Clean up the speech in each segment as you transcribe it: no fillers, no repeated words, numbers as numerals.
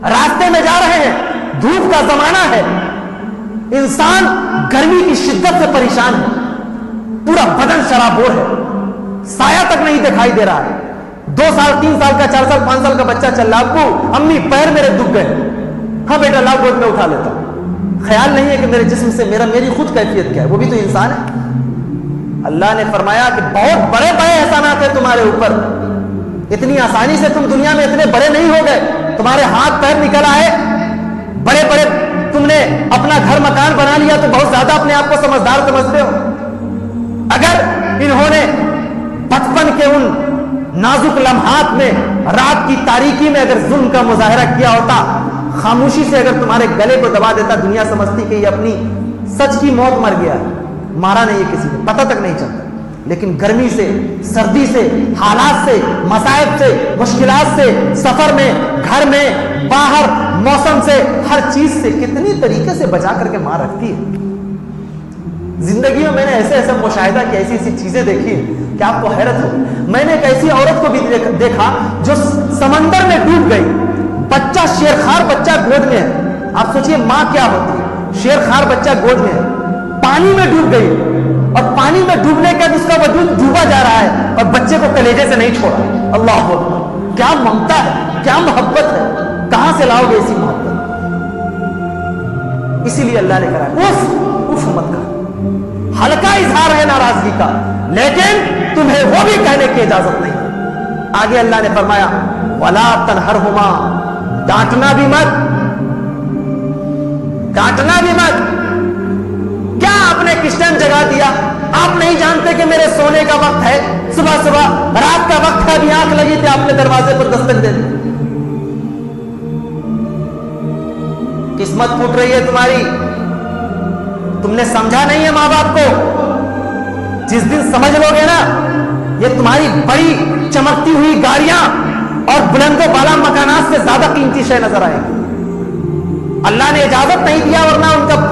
रास्ते में जा रहे हैं, धूप का जमाना है, इंसान गर्मी की शिद्दत से परेशान है, पूरा बदन शराबोर है, साया तक नहीं दिखाई दे रहा है। 2 साल 3 साल का 4 साल 5 साल का बच्चा चल रहा, अब्बू अम्मी पैर मेरे दुख गए। हाँ बेटा लाओ गोद में उठा लेता हूं। ख्याल नहीं है कि मेरे जिस्म से मेरी खुद कैफियत क्या है, वो भी तो इंसान है। अल्लाह ने फरमाया कि बहुत बड़े बड़े एहसानात है तुम्हारे ऊपर, इतनी आसानी से तुम दुनिया में इतने बड़े नहीं हो गए। तुम्हारे हाथ पैर निकल आए, बड़े बड़े तुमने अपना घर मकान बना लिया तो बहुत ज्यादा अपने आप को समझदार समझते हो। अगर इन्होंने बचपन के उन नाजुक लम्हात में, रात की तारीकी में अगर जुल्म का मुजाहरा किया होता, खामोशी से अगर तुम्हारे गले को दबा देता, दुनिया समझती कि ये अपनी सच की मौत मर गया है, मारा नहीं है किसी ने, पता तक नहीं चलता। लेकिन गर्मी से, सर्दी से, हालात से, मसाइब से, मुश्किलात से, सफर में, घर में, बाहर, मौसम से, हर चीज से कितनी तरीके से बचा करके मां रखती है। जिंदगी में मैंने ऐसे ऐसे मुशाहिदा की, ऐसी ऐसी चीजें देखी कि आपको हैरत हो। मैंने एक ऐसी औरत को भी देखा जो समंदर में डूब गई, बच्चा शेरखार बच्चा गोद में है। आप सोचिए मां क्या होती है, शेरखार बच्चा गोद में है, पानी में डूब गई और पानी में डूबने के बाद उसका वजूद डूबा जा रहा है और बच्चे को कलेजे से नहीं छोड़ा। अल्लाह अकबर, क्या ममता है, क्या मोहब्बत है, कहां से लाओगे ऐसी मोहब्बत। इसीलिए अल्लाह ने कहा उफ मत का, हल्का इजहार है नाराजगी का, लेकिन तुम्हें वो भी कहने की इजाजत नहीं। आगे अल्लाह ने फरमाया वला तनहरहुमा, डांटना भी मत, डांटना भी मत। क्या आपने किस टाइम जगा दिया? आप नहीं जानते कि मेरे सोने का वक्त है, सुबह सुबह रात का वक्त है, अभी आंख लगी थी आपने दरवाजे पर दस्तक दे दी। किस्मत फूट रही है तुम्हारी, तुमने समझा नहीं है मां बाप को। जिस दिन समझ लोगे ना, ये तुम्हारी बड़ी चमकती हुई गाड़ियां और बुलंदो बाला मकानात से ज्यादा कीमती शय नजर आएगी। अल्लाह ने इजाजत नहीं दिया वरना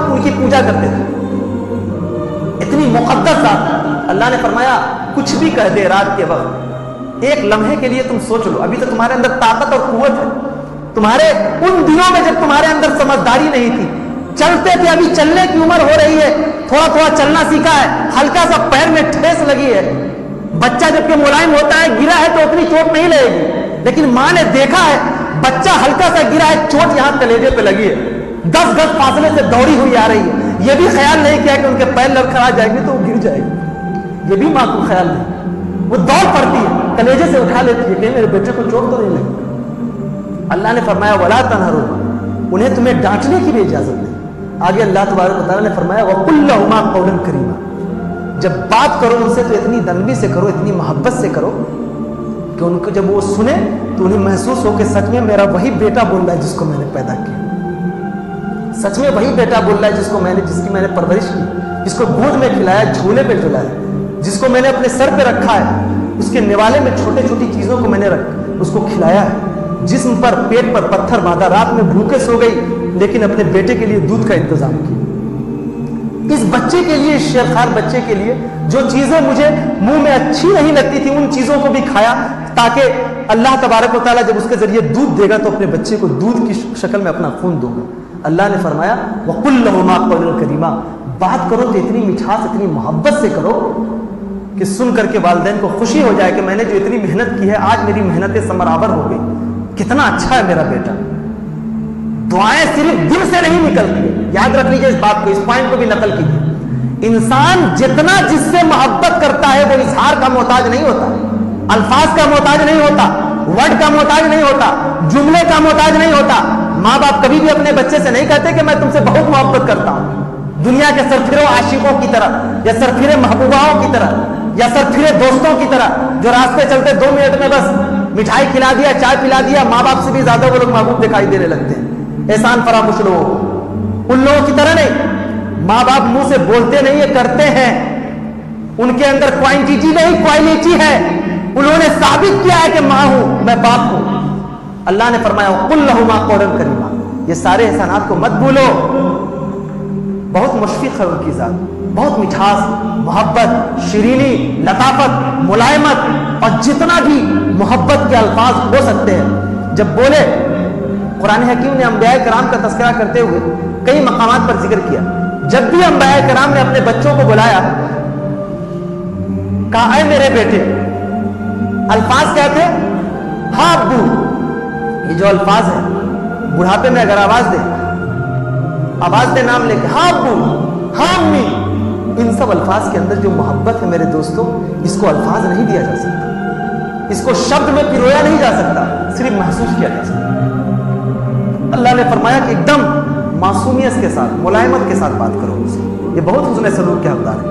उनकी पूजा करते थे। इतनी मुकद्दस जात, अल्लाह ने फरमाया कुछ भी कह दे रात के वक्त, एक लम्हे के लिए तुम सोच लो। अभी तो तुम्हारे अंदर ताकत और कुव्वत है, तुम्हारे उन दिनों में जब तुम्हारे अंदर समझदारी नहीं थी, चलते थे, अभी चलने की उम्र हो रही है, थोड़ा थोड़ा चलना सीखा है, हल्का सा पैर में ठेस लगी है। बच्चा जबकि मुलायम होता है, गिरा है तो उतनी चोट नहीं लगेगी, लेकिन मां ने देखा है बच्चा हल्का सा गिरा है, चोट यहां कलेजे पे लगी है, 10 गज फासले से दौड़ी हुई आ रही है। यह भी ख्याल नहीं किया कि उनके पैर लड़खड़ा जाएंगे तो वो गिर जाएगी, यह भी मां को ख्याल नहीं। वो दौड़ पड़ती है, कलेजे से उठा लेती है कि मेरे बेटे को चोट तो नहीं लगी। अल्लाह ने फरमाया वला तनहरुमा, उन्हें तुम्हें डांटने की भी इजाजत नहीं। आगे अल्लाह तबारक व तआला ने फरमाया वकुल लहुमा कौलन करीमा, जब बात करो उनसे तो इतनी नरमी से करो, इतनी मोहब्बत से करो कि उनको जब वो सुने तो उन्हें महसूस हो कि सच में मेरा वही बेटा बोल रहा है जिसको मैंने पैदा किया, सच में वही बेटा बोल रहा है जिसकी मैंने परवरिश की, जिसको गोद में खिलाया, झूले पे झुलाया, जिसको मैंने अपने सर पे रखा है, उसके निवाले में छोटी छोटी चीजों को मैंने उसको खिलाया है, जिस्म पर पेट पर पत्थर बांधा, रात में भूखे सो गई लेकिन अपने बेटे के लिए दूध का इंतजाम किया। इस बच्चे के लिए, शेरखार बच्चे के लिए जो चीजें मुझे मुंह में अच्छी नहीं लगती थी, उन चीजों को भी खाया ताकि अल्लाह तबारक व तआला जब उसके जरिए दूध देगा तो अपने बच्चे को दूध की शक्ल में अपना खून दूंगा। अल्लाह ने फरमाया वकुल लहुमा कौलन करीमा, बात करो तो इतनी मिठास, इतनी मोहब्बत से करो कि सुन करके वालिदैन को खुशी हो जाए कि मैंने जो इतनी मेहनत की है आज मेरी मेहनतें समरावर हो गई, कितना अच्छा है मेरा बेटा। दुआएं सिर्फ दिल से नहीं निकलती, याद रख लीजिए इस बात को, इस पॉइंट को भी नकल कीजिए। इंसान जितना जिससे मोहब्बत करता है वो इजहार का मोहताज नहीं होता, अल्फाज का मोहताज नहीं होता, वर्ड का मोहताज नहीं होता, जुमले का मोहताज नहीं होता। माँ बाप कभी भी अपने बच्चे से नहीं कहते कि मैं तुमसे बहुत मोहब्बत करता हूं, दुनिया के सरफिरों आशिकों की तरह या सरफिरे महबूबाओं की तरह या सरफिरे दोस्तों की तरह जो रास्ते चलते 2 मिनट में बस मिठाई खिला दिया, चाय पिला दिया, माँ बाप से भी ज्यादा वो लोग महबूब दिखाई देने लगते हैं। एहसान फरामोश लोग उन लोगों की तरह नहीं, माँ बाप मुंह से बोलते नहीं है, करते हैं, उनके अंदर क्वांटिटी नहीं क्वालिटी है, उन्होंने साबित किया है कि मां हूं, मैं बाप हूं। अल्लाह ने फरमाया कुल लहुमा कौलन करीमा, ये सारे एहसानात को मत भूलो। बहुत मुशफिक है उनकी जात, बहुत मिठास, मोहब्बत, शिरीनी, लताफत, मुलायमत और जितना भी मोहब्बत के अल्फाज हो सकते हैं जब बोले कुरान हकीम ने अंबिया कराम का तस्करा करते हुए कई मकामात पर जिक्र किया। जब भी अंबिया कराम ने अपने बच्चों को बुलाया, कहा ऐ मेरे बेटे, अल्फाज क्या थे? हाँ अब्बू। ये जो अल्फाज है, बुढ़ापे में अगर आवाज दे नाम लेके, हाँ अब्बू, हाँ अम्मी, इन सब अल्फाज के अंदर जो मोहब्बत है मेरे दोस्तों, इसको अल्फाज नहीं दिया जा सकता, इसको शब्द में पिरोया नहीं जा सकता, सिर्फ महसूस किया जा सकता। अल्लाह ने फरमाया कि एकदम मासूमियत के साथ, मुलायमत के साथ बात करो उनसे, ये बहुत हुस्न सलूक के हकदार है।